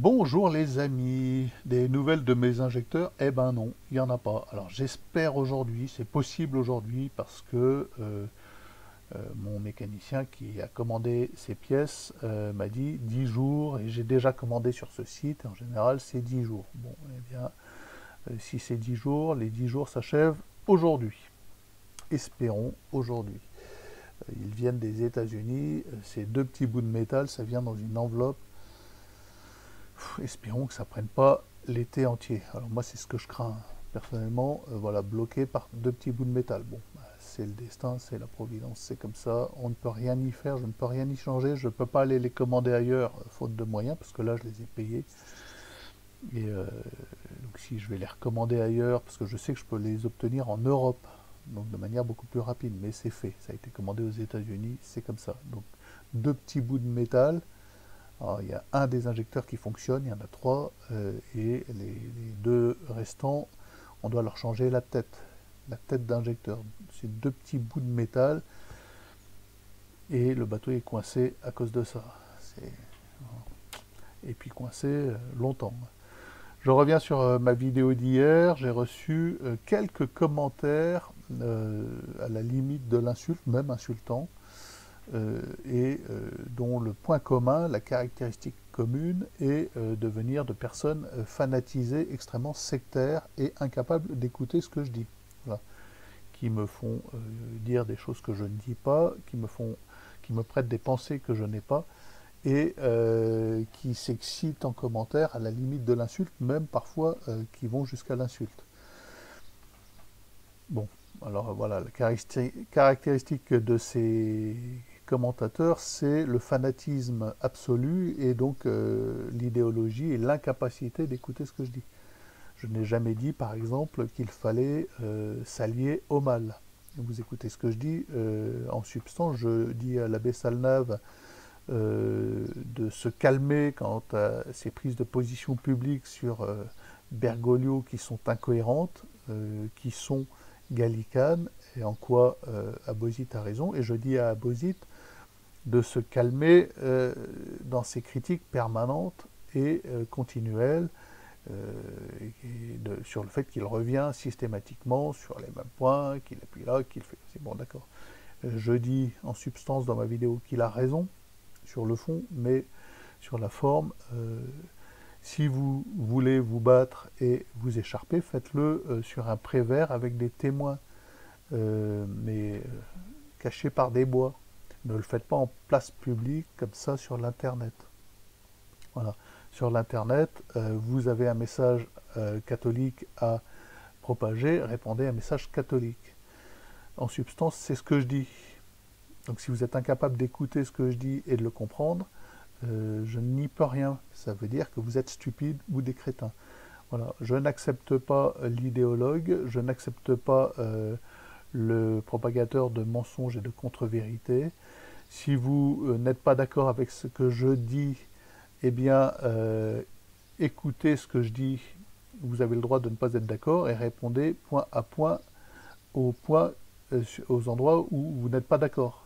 Bonjour les amis, des nouvelles de mes injecteurs? Eh ben non, il n'y en a pas. Alors j'espère aujourd'hui, c'est possible aujourd'hui parce que mon mécanicien qui a commandé ces pièces m'a dit 10 jours et j'ai déjà commandé sur ce site, en général c'est 10 jours. Bon, eh bien, si c'est 10 jours, les 10 jours s'achèvent aujourd'hui. Espérons aujourd'hui. Ils viennent des États-Unis, ces deux petits bouts de métal, ça vient dans une enveloppe. Espérons que ça prenne pas l'été entier. Alors moi c'est ce que je crains personnellement, voilà, bloqué par deux petits bouts de métal. Bon, bah, c'est le destin, c'est la providence, c'est comme ça, on ne peut rien y faire, je ne peux rien y changer, je ne peux pas aller les commander ailleurs, faute de moyens, parce que là je les ai payés. Et donc si je vais les recommander ailleurs, parce que je sais que je peux les obtenir en Europe, donc de manière beaucoup plus rapide, mais c'est fait, ça a été commandé aux États-Unis, c'est comme ça. Donc deux petits bouts de métal. Alors, il y a un des injecteurs qui fonctionne, il y en a trois, et les deux restants, on doit leur changer la tête d'injecteur. C'est deux petits bouts de métal, et le bateau est coincé à cause de ça. Et puis coincé longtemps. Je reviens sur ma vidéo d'hier, j'ai reçu quelques commentaires à la limite de l'insulte, même insultants, dont le point commun, la caractéristique commune est de venir de personnes fanatisées, extrêmement sectaires et incapables d'écouter ce que je dis. Voilà. Qui me font dire des choses que je ne dis pas, qui me prêtent des pensées que je n'ai pas, et qui s'excitent en commentaire à la limite de l'insulte, même parfois qui vont jusqu'à l'insulte. Bon, alors voilà, la caractéristique de ces commentateurs, c'est le fanatisme absolu et donc l'idéologie et l'incapacité d'écouter ce que je dis. Je n'ai jamais dit, par exemple, qu'il fallait s'allier au mal. Vous écoutez ce que je dis, en substance, je dis à l'abbé Salnave de se calmer quant à ses prises de position publiques sur Bergoglio qui sont incohérentes, qui sont gallicanes, et en quoi Abauzit a raison. Et je dis à Abauzit de se calmer dans ses critiques permanentes et continuelles sur le fait qu'il revient systématiquement sur les mêmes points, qu'il appuie là, qu'il fait. C'est bon, d'accord. Je dis en substance dans ma vidéo qu'il a raison sur le fond, mais sur la forme, si vous voulez vous battre et vous écharper, faites-le sur un prévert avec des témoins, mais cachés par des bois. Ne le faites pas en place publique comme ça sur l'internet. Voilà. Sur l'internet, vous avez un message catholique à propager, répondez à un message catholique. En substance, c'est ce que je dis. Donc si vous êtes incapable d'écouter ce que je dis et de le comprendre, je n'y peux rien. Ça veut dire que vous êtes stupide ou des crétins. Voilà. Je n'accepte pas l'idéologue, je n'accepte pas le propagateur de mensonges et de contre-vérités. Si vous n'êtes pas d'accord avec ce que je dis, eh bien, écoutez ce que je dis. Vous avez le droit de ne pas être d'accord et répondez point à point aux endroits où vous n'êtes pas d'accord.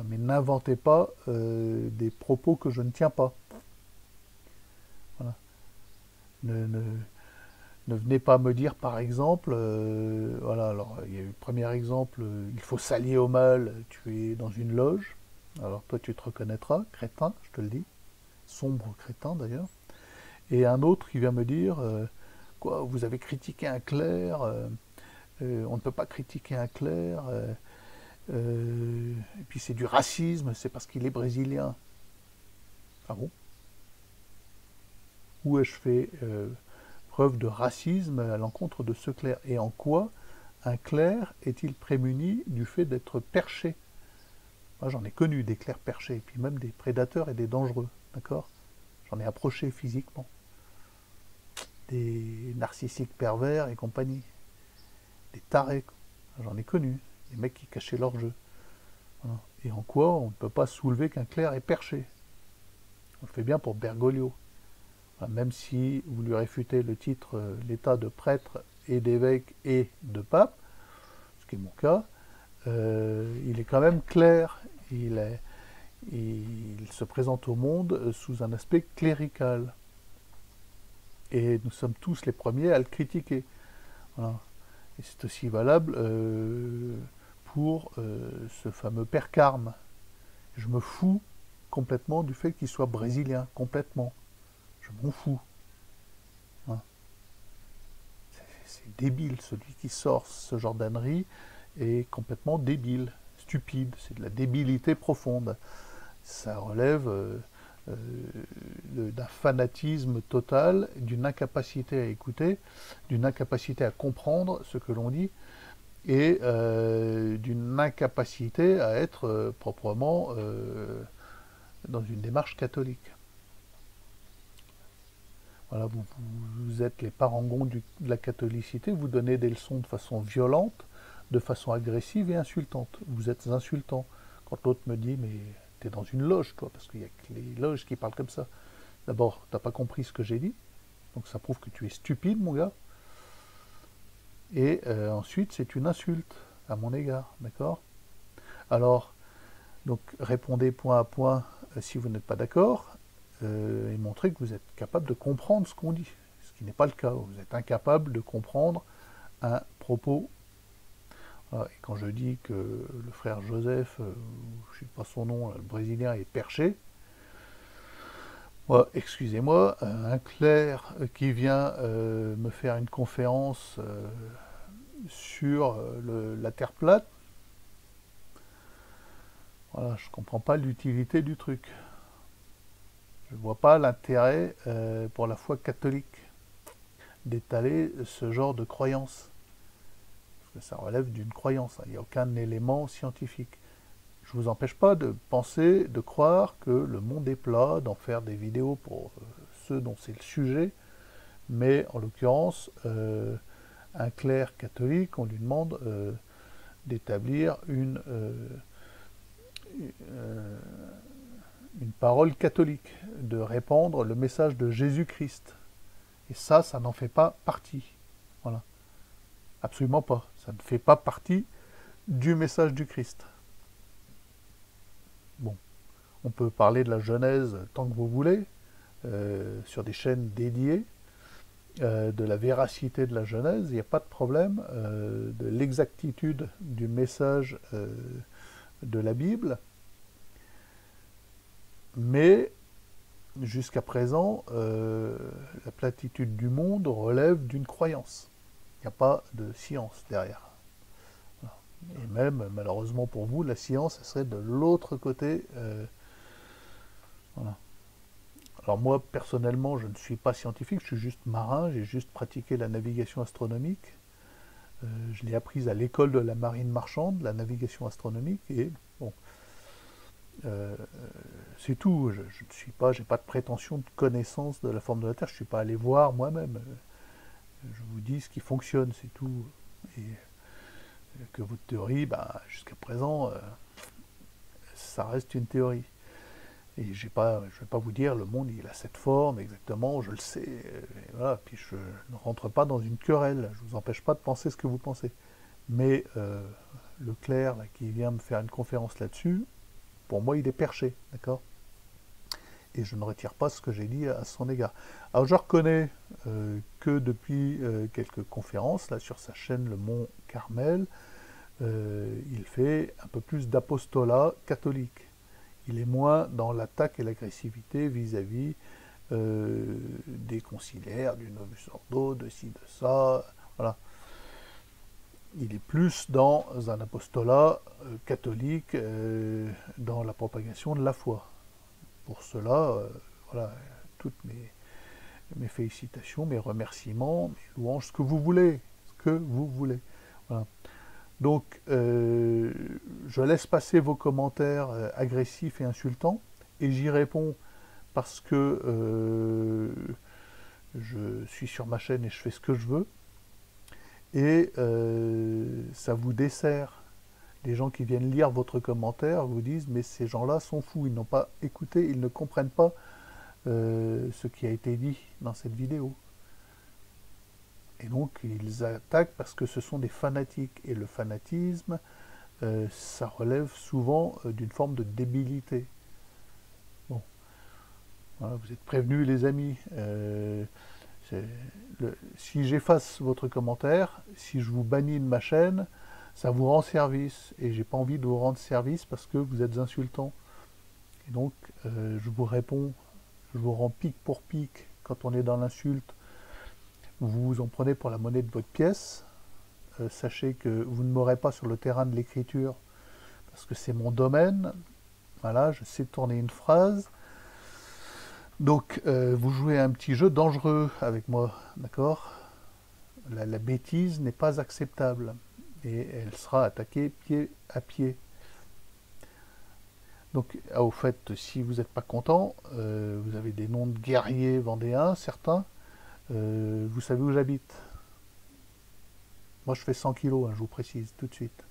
Mais n'inventez pas des propos que je ne tiens pas. Voilà. Ne venez pas me dire, par exemple, voilà, alors il y a eu le premier exemple, il faut s'allier au mal, tu es dans une loge, alors toi tu te reconnaîtras, crétin, je te le dis, sombre crétin d'ailleurs, et un autre qui vient me dire, quoi, vous avez critiqué un clerc, on ne peut pas critiquer un clerc, et puis c'est du racisme, c'est parce qu'il est brésilien. Ah bon? Où ai-je fait preuve de racisme à l'encontre de ce clerc? Et en quoi un clerc est-il prémuni du fait d'être perché? Moi j'en ai connu des clercs perchés, et puis même des prédateurs et des dangereux, d'accord? J'en ai approché physiquement. Des narcissiques pervers et compagnie. Des tarés, j'en ai connu. Des mecs qui cachaient leur jeu. Voilà. Et en quoi on ne peut pas soulever qu'un clerc est perché? On le fait bien pour Bergoglio. Même si vous lui réfutez le titre, l'état de prêtre et d'évêque et de pape, ce qui est mon cas, il est quand même clair, il se présente au monde sous un aspect clérical. et nous sommes tous les premiers à le critiquer. Voilà. Et c'est aussi valable pour ce fameux père Carme. Je me fous complètement du fait qu'il soit brésilien, complètement. Je m'en fous. Hein. C'est débile, celui qui sort ce genre d'ânerie est complètement débile, stupide, c'est de la débilité profonde. Ça relève d'un fanatisme total, d'une incapacité à écouter, d'une incapacité à comprendre ce que l'on dit, et d'une incapacité à être proprement dans une démarche catholique. Voilà, vous êtes les parangons de la catholicité, vous donnez des leçons de façon violente, de façon agressive et insultante. Vous êtes insultant. Quand l'autre me dit, mais t'es dans une loge, toi, parce qu'il n'y a que les loges qui parlent comme ça. D'abord, t'as pas compris ce que j'ai dit, donc ça prouve que tu es stupide, mon gars. Et ensuite, c'est une insulte à mon égard, d'accord? Alors, donc, répondez point à point si vous n'êtes pas d'accord, et montrez que vous êtes capable de comprendre ce qu'on dit, ce qui n'est pas le cas. Vous êtes incapable de comprendre un propos. Voilà. Et quand je dis que le frère Joseph, je ne sais pas son nom, le Brésilien, est perché, excusez-moi, un clerc qui vient me faire une conférence sur la Terre plate, voilà, je ne comprends pas l'utilité du truc. Je ne vois pas l'intérêt pour la foi catholique d'étaler ce genre de croyance. Parce que ça relève d'une croyance, il n'y a aucun élément scientifique. Je ne vous empêche pas de penser, de croire que le monde est plat, d'en faire des vidéos pour ceux dont c'est le sujet, mais en l'occurrence, un clerc catholique, on lui demande d'établir une parole catholique, de répandre le message de Jésus-Christ. Et ça n'en fait pas partie. Voilà. Absolument pas. Ça ne fait pas partie du message du Christ. Bon. On peut parler de la Genèse tant que vous voulez, sur des chaînes dédiées, de la véracité de la Genèse, il n'y a pas de problème, de l'exactitude du message de la Bible, mais jusqu'à présent, la platitude du monde relève d'une croyance. Il n'y a pas de science derrière. Voilà. Et même, malheureusement pour vous, la science, elle serait de l'autre côté. Voilà. Alors moi, personnellement, je ne suis pas scientifique, je suis juste marin, j'ai juste pratiqué la navigation astronomique. Je l'ai apprise à l'école de la marine marchande, la navigation astronomique, et bon, c'est tout. Je ne suis pas, j'ai pas de prétention de connaissance de la forme de la Terre, je ne suis pas allé voir moi-même. Je vous dis ce qui fonctionne, c'est tout. Et que votre théorie, jusqu'à présent, ça reste une théorie. Et je ne vais pas vous dire, le monde, il a cette forme, exactement, je le sais. Et voilà, puis je ne rentre pas dans une querelle, je ne vous empêche pas de penser ce que vous pensez. Mais le clerc, là, qui vient me faire une conférence là-dessus, pour moi, il est perché, d'accord? Et je ne retire pas ce que j'ai dit à son égard. Alors, je reconnais que depuis quelques conférences, là, sur sa chaîne Le Mont Carmel, il fait un peu plus d'apostolat catholique. Il est moins dans l'attaque et l'agressivité vis-à-vis des conciliaires, du Novus Ordo, de ci, de ça, voilà. Il est plus dans un apostolat catholique, dans la propagation de la foi. Pour cela, voilà, toutes mes félicitations, mes remerciements, mes louanges, ce que vous voulez, Voilà. Donc, je laisse passer vos commentaires agressifs et insultants, et j'y réponds parce que je suis sur ma chaîne et je fais ce que je veux, et ça vous dessert. Les gens qui viennent lire votre commentaire vous disent « mais ces gens-là sont fous, ils n'ont pas écouté, ils ne comprennent pas ce qui a été dit dans cette vidéo ». Et donc, ils attaquent parce que ce sont des fanatiques. Et le fanatisme, ça relève souvent d'une forme de débilité. Bon. Voilà, vous êtes prévenus, les amis. Si j'efface votre commentaire, si je vous bannis de ma chaîne, ça vous rend service. Et j'ai pas envie de vous rendre service parce que vous êtes insultant. Et donc, je vous réponds, je vous rends pique pour pique quand on est dans l'insulte. Vous vous en prenez pour la monnaie de votre pièce. Sachez que vous ne m'aurez pas sur le terrain de l'écriture parce que c'est mon domaine. Voilà, je sais tourner une phrase. Donc, vous jouez un petit jeu dangereux avec moi, d'accord? La bêtise n'est pas acceptable et elle sera attaquée pied à pied. Donc, au fait, si vous n'êtes pas content, vous avez des noms de guerriers vendéens, certains, vous savez où j'habite. Moi, je fais 100 kilos, hein, je vous précise tout de suite.